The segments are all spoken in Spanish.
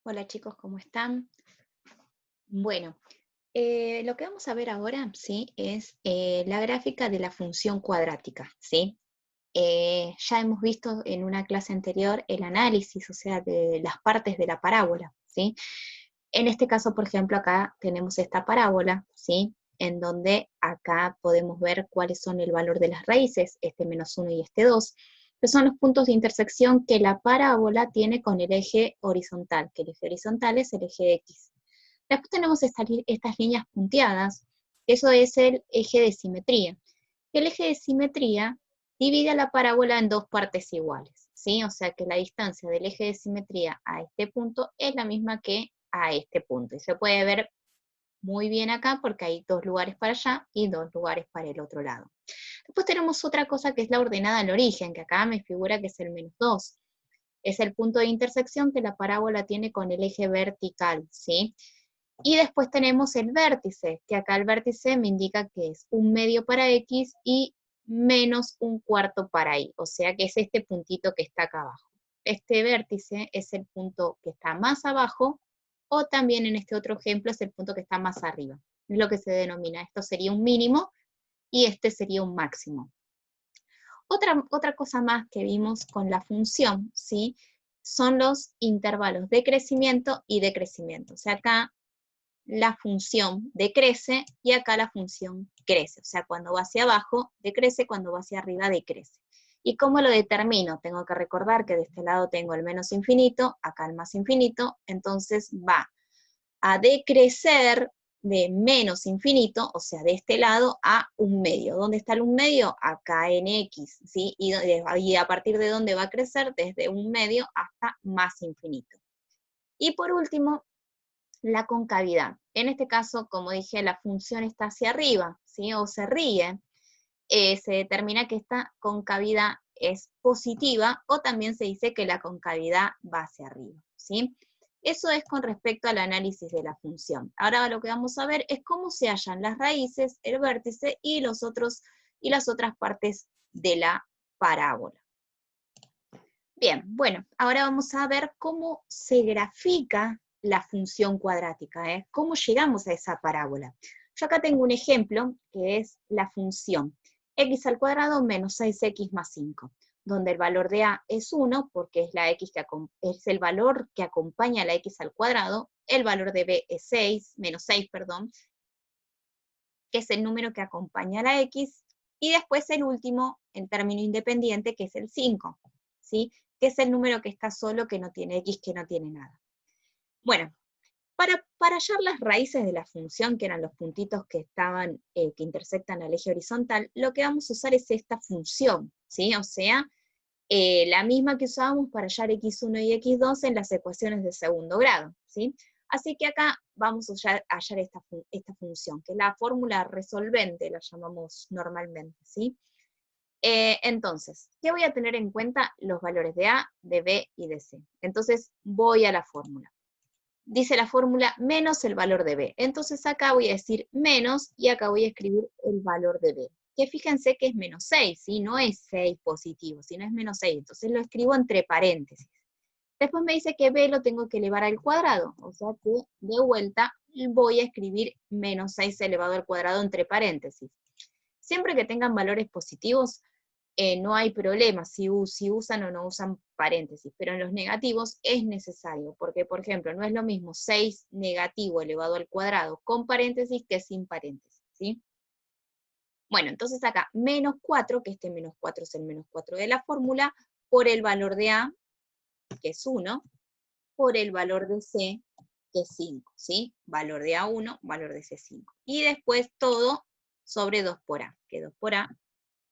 Hola chicos, ¿cómo están? Bueno, lo que vamos a ver ahora, ¿sí? Es la gráfica de la función cuadrática, ¿sí? Ya hemos visto en una clase anterior el análisis, o sea, de las partes de la parábola, ¿sí? En este caso, por ejemplo, acá tenemos esta parábola, ¿sí? En donde acá podemos ver cuáles son el valor de las raíces, este -1 y este 2, que son los puntos de intersección que la parábola tiene con el eje horizontal, que el eje horizontal es el eje X. Después tenemos estas líneas punteadas, eso es el eje de simetría. El eje de simetría divide a la parábola en dos partes iguales, ¿sí? O sea que la distancia del eje de simetría a este punto es la misma que a este punto. Y se puede ver muy bien acá porque hay dos lugares para allá y dos lugares para el otro lado. Después tenemos otra cosa que es la ordenada al origen, que acá me figura que es el -2. Es el punto de intersección que la parábola tiene con el eje vertical, ¿sí? Y después tenemos el vértice, que acá el vértice me indica que es un medio para X y menos un cuarto para Y, o sea que es este puntito que está acá abajo. Este vértice es el punto que está más abajo, o también en este otro ejemplo es el punto que está más arriba. Es lo que se denomina, esto sería un mínimo y este sería un máximo. Otra cosa más que vimos con la función, ¿sí? Son los intervalos de crecimiento y decrecimiento. O sea, acá la función decrece y acá la función crece. O sea, cuando va hacia abajo, decrece, cuando va hacia arriba, decrece. ¿Y cómo lo determino? Tengo que recordar que de este lado tengo el menos infinito, acá el más infinito, entonces va a decrecer de menos infinito, o sea, de este lado, a un medio. ¿Dónde está el un medio? Acá en X, ¿sí? Y a partir de dónde va a crecer, desde un medio hasta más infinito. Y por último, la concavidad. En este caso, como dije, la función está hacia arriba, ¿sí? O se ríe. Se determina que esta concavidad es positiva o también se dice que la concavidad va hacia arriba, ¿sí? Eso es con respecto al análisis de la función. Ahora lo que vamos a ver es cómo se hallan las raíces, el vértice y las otras partes de la parábola. Bien, bueno, ahora vamos a ver cómo se grafica la función cuadrática, ¿eh? ¿Cómo llegamos a esa parábola? Yo acá tengo un ejemplo que es la función x al cuadrado menos 6x más 5, donde el valor de a es 1 porque es, es el valor que acompaña a la x al cuadrado, el valor de b es 6, menos 6, perdón, que es el número que acompaña a la x, y después el último, en término independiente, que es el 5, ¿sí? Que es el número que está solo, que no tiene x, que no tiene nada. Bueno, para hallar las raíces de la función, que eran los puntitos que estaban, que intersectan al eje horizontal, lo que vamos a usar es esta función, ¿sí? O sea, la misma que usábamos para hallar x1 y x2 en las ecuaciones de segundo grado, ¿sí? Así que acá vamos a hallar esta función, que es la fórmula resolvente, la llamamos normalmente, ¿sí? Entonces, ¿qué voy a tener en cuenta? Los valores de A, de B y de C. Entonces, voy a la fórmula. Dice la fórmula menos el valor de B. Entonces acá voy a decir menos y acá voy a escribir el valor de B. Que fíjense que es menos 6, ¿sí? No es 6 positivo, sino es menos 6. Entonces lo escribo entre paréntesis. Después me dice que B lo tengo que elevar al cuadrado. O sea que de vuelta voy a escribir menos 6 elevado al cuadrado entre paréntesis. Siempre que tengan valores positivos, no hay problema si usan o no usan paréntesis, pero en los negativos es necesario, porque por ejemplo, no es lo mismo 6 negativo elevado al cuadrado con paréntesis que sin paréntesis, ¿sí? Bueno, entonces acá, menos 4, que este menos 4 es el menos 4 de la fórmula, por el valor de A, que es 1, por el valor de C, que es 5, ¿sí? Valor de A1, valor de C5. Y después todo sobre 2 por A, que 2 por A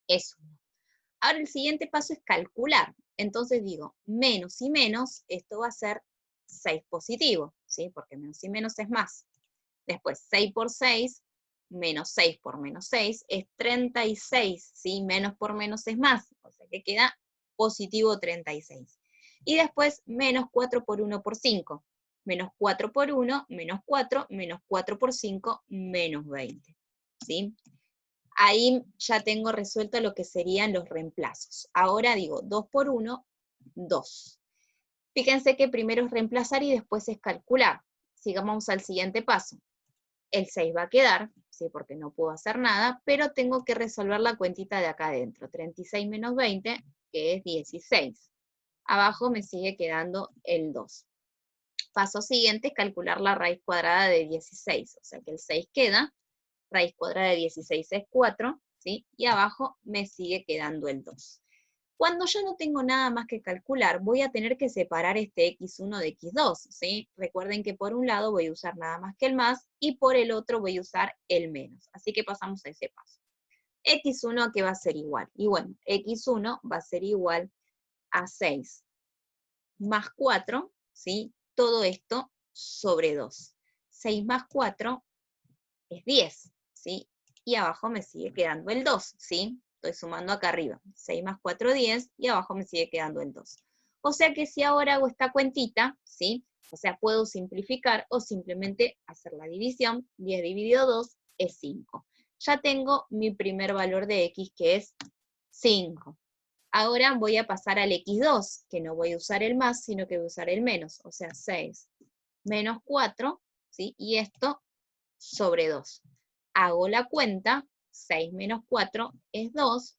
es 1. Ahora el siguiente paso es calcular. Entonces digo, menos y menos, esto va a ser 6 positivo, ¿sí? Porque menos y menos es más. Después, 6 por 6, menos 6 por menos 6, es 36, ¿sí? Menos por menos es más, o sea que queda positivo 36. Y después, menos 4 por 1 por 5. Menos 4 por 1, menos 4 por 5, menos 20, ¿sí? Ahí ya tengo resuelto lo que serían los reemplazos. Ahora digo 2 por 1, 2. Fíjense que primero es reemplazar y después es calcular. Sigamos al siguiente paso. El 6 va a quedar, ¿sí? Porque no puedo hacer nada, pero tengo que resolver la cuentita de acá adentro. 36 menos 20, que es 16. Abajo me sigue quedando el 2. Paso siguiente es calcular la raíz cuadrada de 16. O sea que el 6 queda, raíz cuadrada de 16 es 4, ¿sí? Y abajo me sigue quedando el 2. Cuando ya no tengo nada más que calcular, voy a tener que separar este x1 de x2, ¿sí? Recuerden que por un lado voy a usar nada más que el más, y por el otro voy a usar el menos. Así que pasamos a ese paso. x1 a qué va a ser igual. Y bueno, x1 va a ser igual a 6 más 4, ¿sí? Todo esto sobre 2. 6 más 4 es 10, ¿sí? Y abajo me sigue quedando el 2, ¿sí? Estoy sumando acá arriba. 6 más 4, 10, y abajo me sigue quedando el 2. O sea que si ahora hago esta cuentita, ¿sí? O sea, puedo simplificar o simplemente hacer la división. 10 dividido 2 es 5. Ya tengo mi primer valor de x, que es 5. Ahora voy a pasar al x2, que no voy a usar el más, sino que voy a usar el menos. O sea, 6 menos 4, ¿sí? Y esto sobre 2. Hago la cuenta, 6 menos 4 es 2,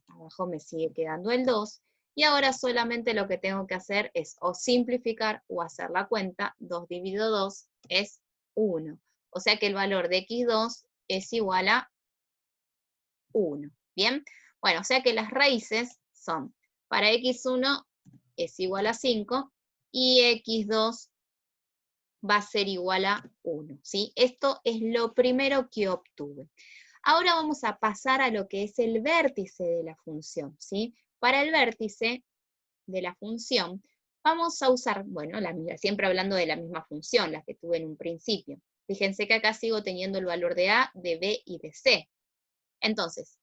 abajo me sigue quedando el 2, y ahora solamente lo que tengo que hacer es o simplificar o hacer la cuenta. 2 dividido 2 es 1. O sea que el valor de x2 es igual a 1. ¿Bien? Bueno, o sea que las raíces son, para x1 es igual a 5, y x2 va a ser igual a 1, ¿sí? Esto es lo primero que obtuve. Ahora vamos a pasar a lo que es el vértice de la función, ¿sí? Para el vértice de la función, vamos a usar, bueno, siempre hablando de la misma función, la que tuve en un principio. Fíjense que acá sigo teniendo el valor de A, de B y de C. Entonces,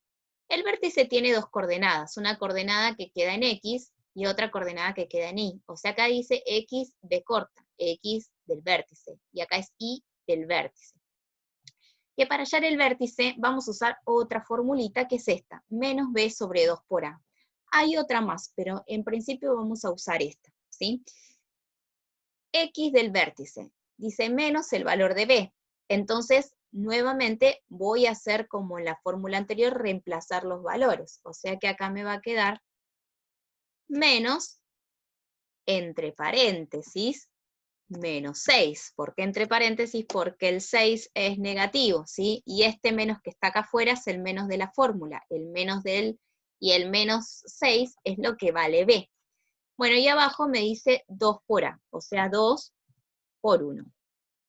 el vértice tiene dos coordenadas, una coordenada que queda en X y otra coordenada que queda en Y. O sea, acá dice X, B corta, X del vértice, y acá es Y del vértice. Que para hallar el vértice vamos a usar otra formulita, que es esta, menos B sobre 2 por A. Hay otra más, pero en principio vamos a usar esta, ¿sí? X del vértice, dice menos el valor de B. Entonces, nuevamente voy a hacer como en la fórmula anterior, reemplazar los valores. O sea que acá me va a quedar menos, entre paréntesis, menos 6. ¿Por qué entre paréntesis? Porque el 6 es negativo, ¿sí? Y este menos que está acá afuera es el menos de la fórmula. El menos y el menos 6 es lo que vale B. Bueno, y abajo me dice 2 por A, o sea, 2 por 1,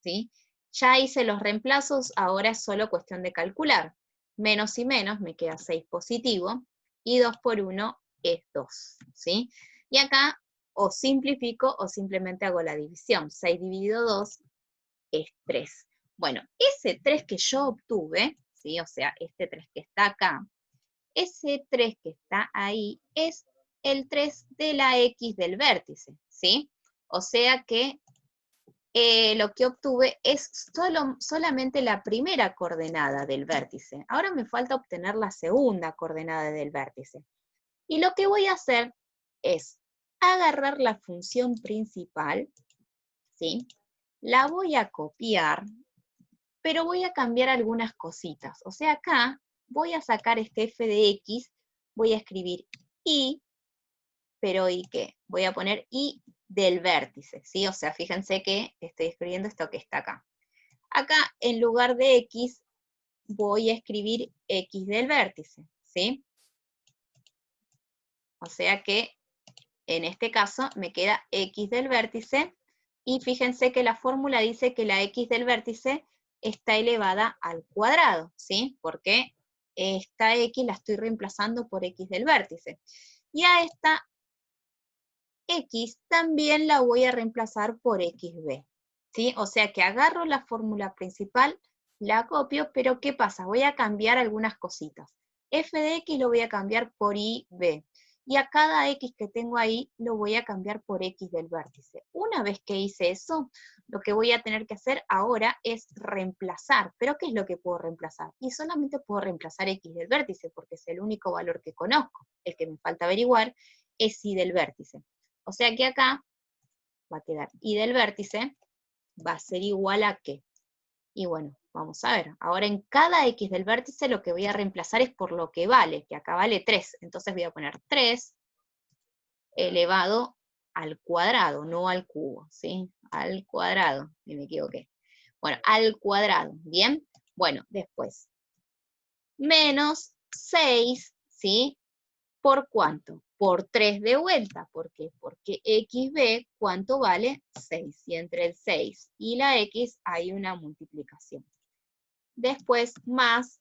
¿sí? Ya hice los reemplazos, ahora es solo cuestión de calcular. Menos y menos, me queda 6 positivo, y 2 por 1 es 2, ¿sí? Y acá o simplifico o simplemente hago la división. 6 dividido 2 es 3. Bueno, ese 3 que yo obtuve, ¿sí? O sea, este 3 que está acá, ese 3 que está ahí es el 3 de la X del vértice, ¿sí? O sea que lo que obtuve es solamente la primera coordenada del vértice. Ahora me falta obtener la segunda coordenada del vértice. Y lo que voy a hacer es agarrar la función principal, ¿sí? La voy a copiar, pero voy a cambiar algunas cositas. O sea, acá voy a sacar este f de x, voy a escribir y, pero ¿y qué? Voy a poner y del vértice, ¿sí? O sea, fíjense que estoy escribiendo esto que está acá. Acá, en lugar de x, voy a escribir x del vértice, ¿sí? O sea que, en este caso, me queda x del vértice, y fíjense que la fórmula dice que la x del vértice está elevada al cuadrado, ¿sí? Porque esta x la estoy reemplazando por x del vértice. Y a esta x también la voy a reemplazar por xb, ¿sí? O sea que agarro la fórmula principal, la copio, pero ¿qué pasa? Voy a cambiar algunas cositas. F de x lo voy a cambiar por IB. Y a cada x que tengo ahí lo voy a cambiar por x del vértice. Una vez que hice eso, lo que voy a tener que hacer ahora es reemplazar. ¿Pero qué es lo que puedo reemplazar? Y solamente puedo reemplazar x del vértice, porque es el único valor que conozco. El que me falta averiguar es y del vértice. O sea que acá va a quedar y del vértice va a ser igual a ¿qué? Y bueno, vamos a ver. Ahora en cada x del vértice lo que voy a reemplazar es por lo que vale, que acá vale 3. Entonces voy a poner 3 elevado al cuadrado, no al cubo, ¿sí? Al cuadrado, y me equivoqué. Bueno, al cuadrado, ¿bien? Bueno, después, menos 6, ¿sí? ¿Por cuánto? Por 3 de vuelta. ¿Por qué? Porque xb, ¿cuánto vale? 6. Y entre el 6 y la x hay una multiplicación. Después, más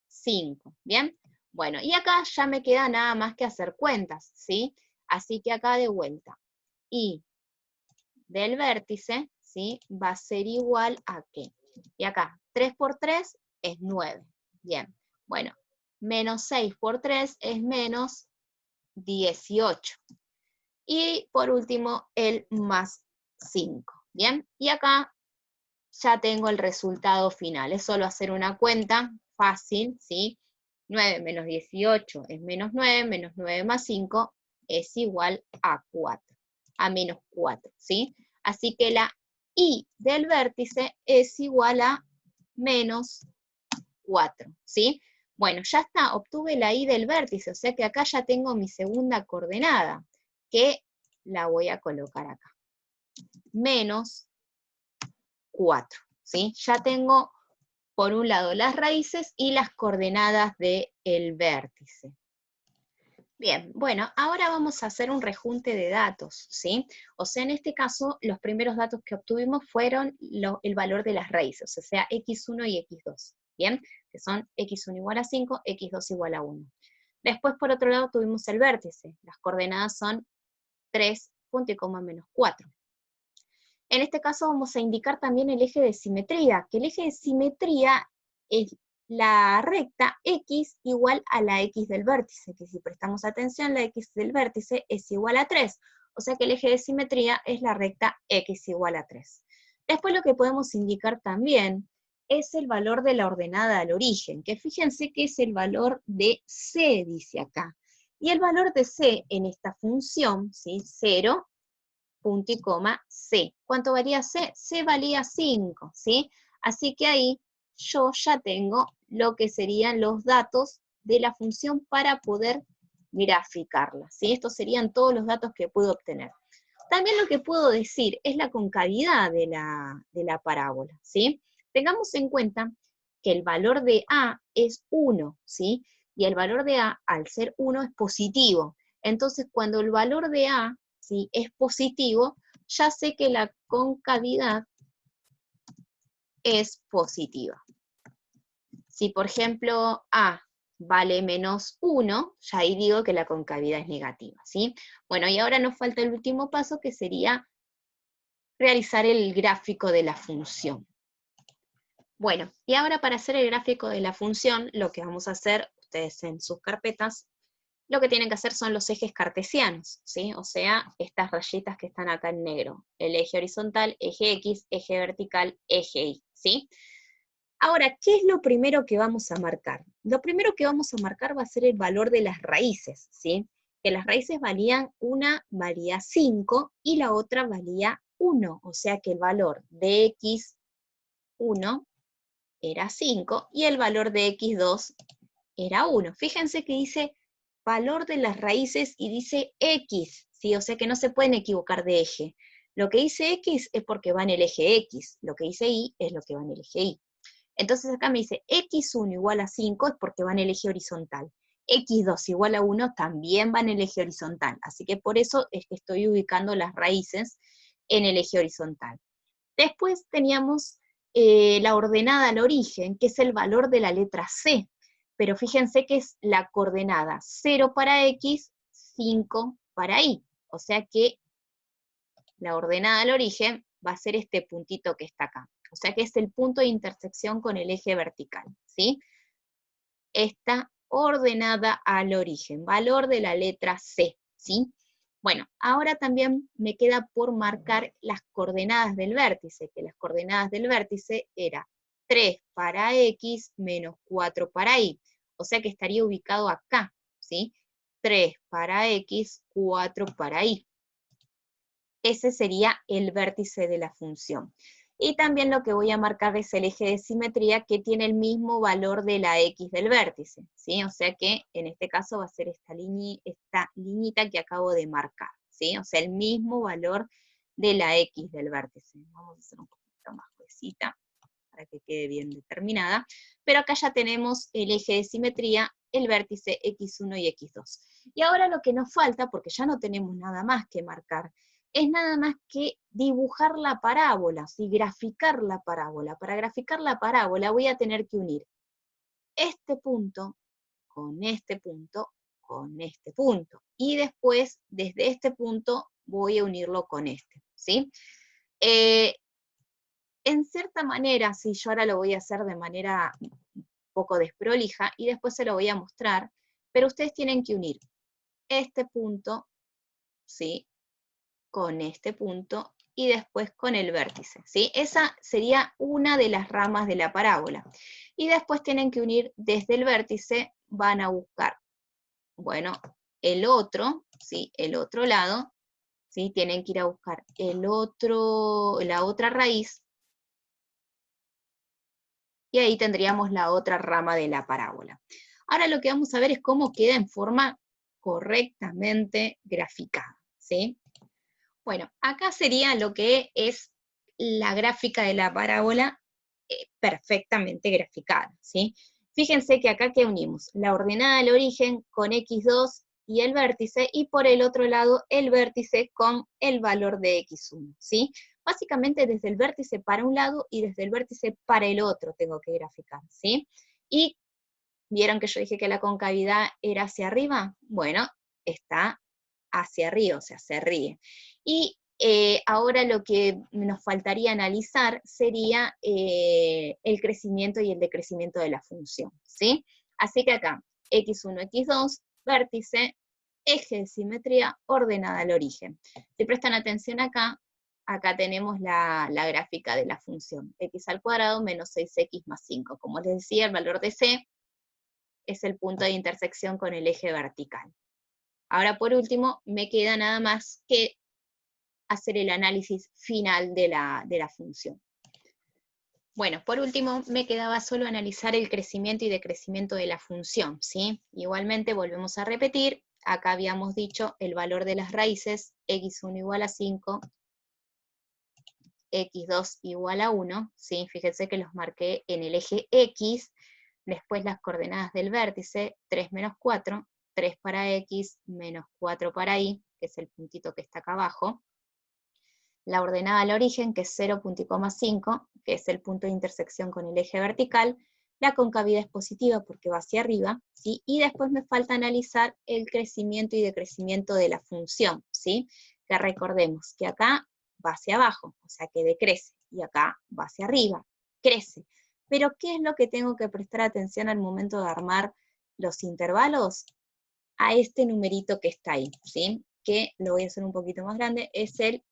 5, ¿bien? Bueno, y acá ya me queda nada más que hacer cuentas, ¿sí? Así que acá de vuelta. Y del vértice, ¿sí? Va a ser igual a ¿qué? Y acá, 3 por 3 es 9. Bien, bueno, menos 6 por 3 es menos 18. Y por último, el más 5. Bien, y acá ya tengo el resultado final. Es solo hacer una cuenta fácil, ¿sí? 9 menos 18 es menos 9, menos 9 más 5 es igual a 4, a menos 4, ¿sí? Así que la y del vértice es igual a menos 4, ¿sí? Bueno, ya está, obtuve la y del vértice, o sea que acá ya tengo mi segunda coordenada, que la voy a colocar acá. Menos 4, ¿sí? Ya tengo por un lado las raíces y las coordenadas del vértice. Bien, bueno, ahora vamos a hacer un rejunte de datos, ¿sí? O sea, en este caso, los primeros datos que obtuvimos fueron el valor de las raíces, o sea, x1 y x2, ¿bien? Que son x1 igual a 5, x2 igual a 1. Después, por otro lado, tuvimos el vértice. Las coordenadas son 3, punto y coma, menos 4. En este caso vamos a indicar también el eje de simetría, que el eje de simetría es la recta x igual a la x del vértice, que si prestamos atención, la x del vértice es igual a 3, o sea que el eje de simetría es la recta x igual a 3. Después lo que podemos indicar también es el valor de la ordenada al origen, que fíjense que es el valor de c, dice acá. Y el valor de c en esta función, ¿sí? 0, punto y coma, C. ¿Cuánto valía C? C valía 5, ¿sí? Así que ahí yo ya tengo lo que serían los datos de la función para poder graficarla, ¿sí? Estos serían todos los datos que puedo obtener. También lo que puedo decir es la concavidad de la parábola, ¿sí? Tengamos en cuenta que el valor de A es 1, ¿sí? Y el valor de A, al ser 1, es positivo. Entonces, cuando el valor de A, ¿sí?, es positivo, ya sé que la concavidad es positiva. Si, por ejemplo, A vale menos 1, ya ahí digo que la concavidad es negativa, ¿sí? Bueno, y ahora nos falta el último paso, que sería realizar el gráfico de la función. Bueno, y ahora para hacer el gráfico de la función, lo que vamos a hacer, ustedes en sus carpetas, lo que tienen que hacer son los ejes cartesianos, ¿sí? O sea, estas rayitas que están acá en negro. El eje horizontal, eje X, eje vertical, eje Y, ¿sí? Ahora, ¿qué es lo primero que vamos a marcar? Lo primero que vamos a marcar va a ser el valor de las raíces, ¿sí? Que las raíces una valía 5 y la otra valía 1, o sea que el valor de x1 era 5 y el valor de x2 era 1. Fíjense que dice valor de las raíces y dice x, ¿sí? O sea que no se pueden equivocar de eje. Lo que dice x es porque va en el eje x, lo que dice y es lo que va en el eje y. Entonces acá me dice x1 igual a 5 es porque va en el eje horizontal. x2 igual a 1 también va en el eje horizontal. Así que por eso es que estoy ubicando las raíces en el eje horizontal. Después teníamos la ordenada al origen, que es el valor de la letra C. Pero fíjense que es la coordenada 0 para X, 5 para Y. O sea que la ordenada al origen va a ser este puntito que está acá. O sea que es el punto de intersección con el eje vertical, ¿sí? Esta ordenada al origen, valor de la letra C, ¿sí? Bueno, ahora también me queda por marcar las coordenadas del vértice, que las coordenadas del vértice era 3 para X menos 4 para Y. O sea que estaría ubicado acá, ¿sí? 3 para X, 4 para Y. ese sería el vértice de la función. Y también lo que voy a marcar es el eje de simetría que tiene el mismo valor de la X del vértice, ¿sí? O sea que en este caso va a ser esta liñita que acabo de marcar, ¿sí? O sea, el mismo valor de la X del vértice. Vamos a hacer un poquito más gruesita para que quede bien determinada. Pero acá ya tenemos el eje de simetría, el vértice X1 y X2. Y ahora lo que nos falta, porque ya no tenemos nada más que marcar, es nada más que dibujar la parábola, ¿sí? Graficar la parábola. Para graficar la parábola voy a tener que unir este punto con este punto con este punto. Y después, desde este punto, voy a unirlo con este, ¿sí? En cierta manera, sí, yo ahora lo voy a hacer de manera un poco desprolija y después se lo voy a mostrar, pero ustedes tienen que unir este punto, ¿sí? Con este punto y después con el vértice, ¿sí? Esa sería una de las ramas de la parábola. Y después tienen que unir desde el vértice, van a buscar, bueno, el otro, ¿sí? El otro lado, ¿sí? Tienen que ir a buscar la otra raíz, y ahí tendríamos la otra rama de la parábola. Ahora lo que vamos a ver es cómo queda en forma correctamente graficada, ¿sí? Bueno, acá sería lo que es la gráfica de la parábola perfectamente graficada, ¿sí? Fíjense que acá que unimos la ordenada del origen con x2 y el vértice, y por el otro lado el vértice con el valor de x1, ¿sí? Básicamente desde el vértice para un lado y desde el vértice para el otro tengo que graficar, ¿sí? Y ¿vieron que yo dije que la concavidad era hacia arriba? Bueno, está hacia arriba, o sea, se ríe. Y ahora lo que nos faltaría analizar sería el crecimiento y el decrecimiento de la función, ¿sí? Así que acá, x1, x2, vértice, eje de simetría ordenada al origen. Si prestan atención acá, acá tenemos la gráfica de la función, x al cuadrado menos 6x más 5. Como les decía, el valor de c es el punto de intersección con el eje vertical. Ahora, por último, me queda nada más que hacer el análisis final de la función. Bueno, por último, me quedaba solo analizar el crecimiento y decrecimiento de la función, ¿sí? Igualmente, volvemos a repetir, acá habíamos dicho el valor de las raíces, x1 igual a 5, x2 igual a 1, ¿sí? Fíjense que los marqué en el eje x, después las coordenadas del vértice, 3 menos 4, 3 para x, menos 4 para y, que es el puntito que está acá abajo. La ordenada al origen, que es 0,5, que es el punto de intersección con el eje vertical. La concavidad es positiva porque va hacia arriba, ¿sí? Y después me falta analizar el crecimiento y decrecimiento de la función, ¿sí? Que recordemos que acá va hacia abajo, o sea que decrece, y acá va hacia arriba, crece. Pero ¿qué es lo que tengo que prestar atención al momento de armar los intervalos? A este numerito que está ahí, ¿sí? Que lo voy a hacer un poquito más grande, es el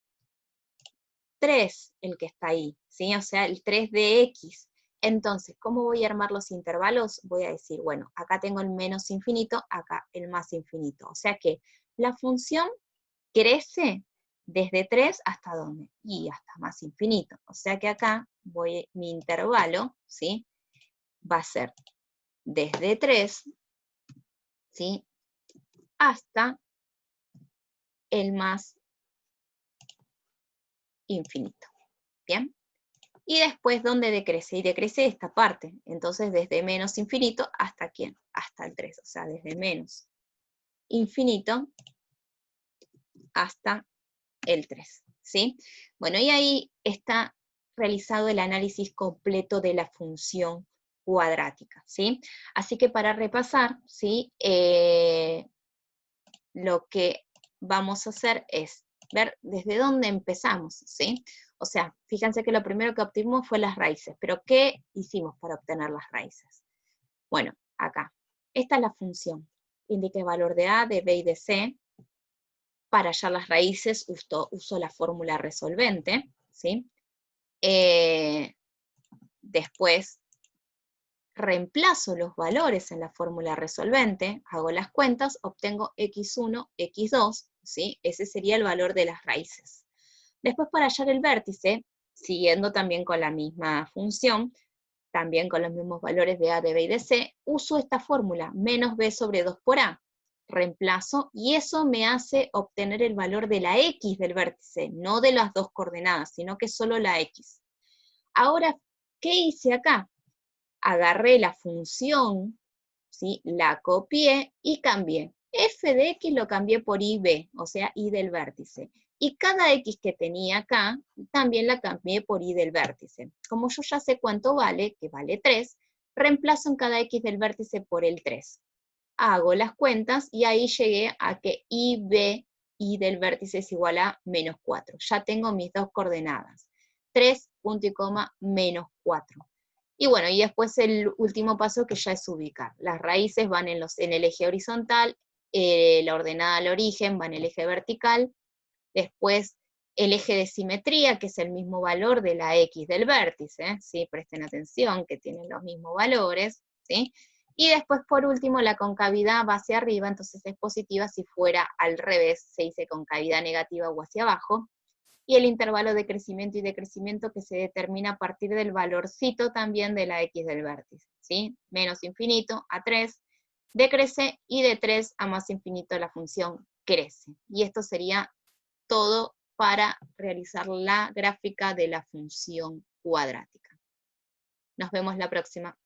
3 el que está ahí, ¿sí? O sea, el 3 de x. Entonces, ¿cómo voy a armar los intervalos? Voy a decir, bueno, acá tengo el menos infinito, acá el más infinito. O sea que la función crece desde 3 hasta ¿dónde? Y hasta más infinito. O sea que acá mi intervalo, ¿sí? Va a ser desde 3, ¿sí? Hasta el más infinito. ¿Bien? Y después, ¿dónde decrece? Y decrece esta parte. Entonces, desde menos infinito, ¿hasta quién? Hasta el 3. O sea, desde menos infinito hasta el 3. ¿Sí? Bueno, y ahí está realizado el análisis completo de la función cuadrática. ¿Sí? Así que para repasar, ¿sí? Lo que vamos a hacer es ver desde dónde empezamos, ¿sí? O sea, fíjense que lo primero que obtuvimos fue las raíces, pero ¿qué hicimos para obtener las raíces? Bueno, acá, esta es la función. Indica el valor de A, de B y de C. Para hallar las raíces uso la fórmula resolvente, ¿sí? Después reemplazo los valores en la fórmula resolvente, hago las cuentas, obtengo x1, x2, ¿sí? Ese sería el valor de las raíces. Después para hallar el vértice, siguiendo también con la misma función, también con los mismos valores de A, de B y de C, uso esta fórmula, menos B sobre 2 por A. Reemplazo, y eso me hace obtener el valor de la X del vértice, no de las dos coordenadas, sino que solo la X. Ahora, ¿qué hice acá? Agarré la función, ¿sí? La copié y cambié. F de X lo cambié por IB, o sea, Y del vértice. Y cada X que tenía acá, también la cambié por Y del vértice. Como yo ya sé cuánto vale, que vale 3, reemplazo en cada X del vértice por el 3. Hago las cuentas y ahí llegué a que IB, Y del vértice es igual a menos 4. Ya tengo mis dos coordenadas. 3, punto y coma, menos 4. Y bueno, y después el último paso que ya es ubicar. Las raíces van en el eje horizontal, la ordenada al origen va en el eje vertical, después el eje de simetría, que es el mismo valor de la X del vértice, ¿sí? Presten atención que tienen los mismos valores, ¿sí? Y después, por último, la concavidad va hacia arriba, entonces es positiva. Si fuera al revés, se dice concavidad negativa o hacia abajo. Y el intervalo de crecimiento y decrecimiento que se determina a partir del valorcito también de la X del vértice, ¿sí? Menos infinito a 3, decrece, y de 3 a más infinito la función crece. Y esto sería todo para realizar la gráfica de la función cuadrática. Nos vemos la próxima.